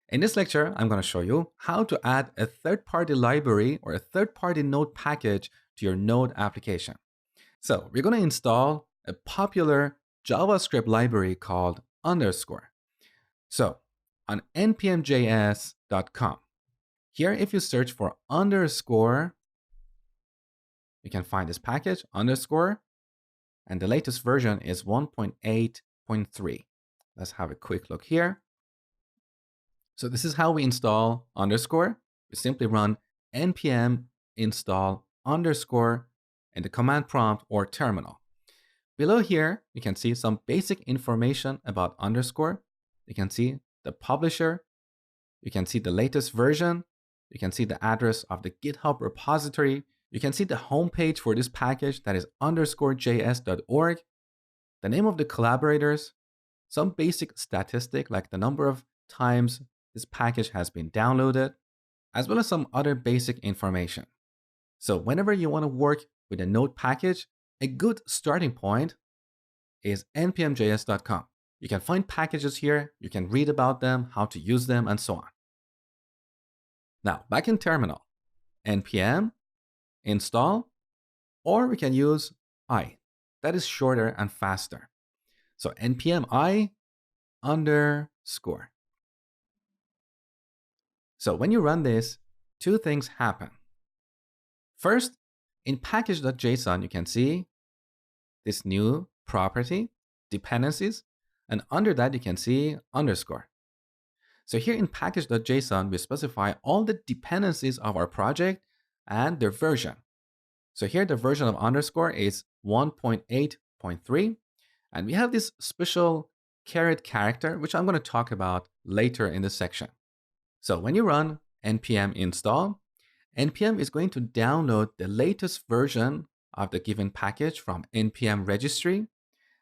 In this lecture, I'm going to show you how to add a third-party library or a third-party Node package to your Node application. So we're going to install a popular JavaScript library called Underscore. So on npmjs.com, here if you search for Underscore, you can find this package, Underscore, and the latest version is 1.8.3. Let's have a quick look here. So this is how we install Underscore. We simply run npm install Underscore in the command prompt or terminal. Below here, you can see some basic information about Underscore. You can see the publisher. You can see the latest version. You can see the address of the GitHub repository. You can see the homepage for this package, that is underscorejs.org. The name of the collaborators, some basic statistic like the number of times this package has been downloaded, as well as some other basic information. So whenever you want to work with a Node package, a good starting point is npmjs.com. You can find packages here, you can read about them, how to use them, and so on. Now, back in terminal, npm install, or we can use I. That is shorter and faster. So npm I underscore. So when you run this, two things happen. First, in package.json, you can see this new property, dependencies, and under that you can see underscore. So here in package.json, we specify all the dependencies of our project and their version. So here the version of underscore is 1.8.3, and we have this special caret character, which I'm going to talk about later in this section. So when you run npm install, npm is going to download the latest version of the given package from npm registry,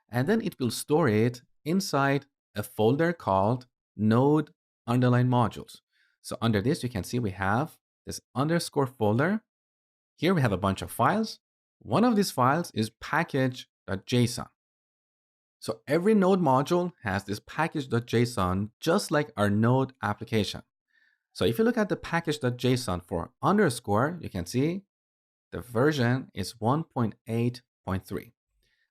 and then it will store it inside a folder called node _modules. So under this, you can see we have this underscore folder. Here we have a bunch of files. One of these files is package.json. So every node module has this package.json, just like our node application. So if you look at the package.json for underscore, you can see the version is 1.8.3.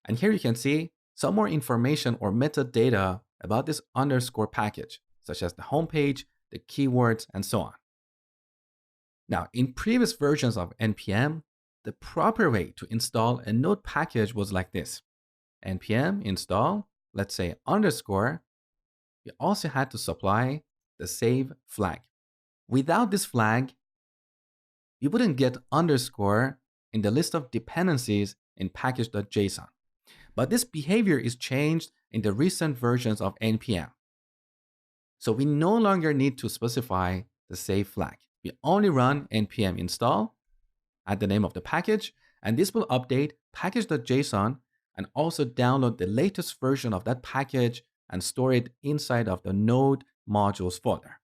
And here you can see some more information or metadata about this underscore package, such as the homepage, the keywords, and so on. Now, in previous versions of npm, the proper way to install a node package was like this. npm install, let's say underscore. We also had to supply the save flag. Without this flag, you wouldn't get underscore in the list of dependencies in package.json. But this behavior is changed in the recent versions of npm. So we no longer need to specify the save flag. We only run npm install, add the name of the package, and this will update package.json and also download the latest version of that package and store it inside of the node modules folder.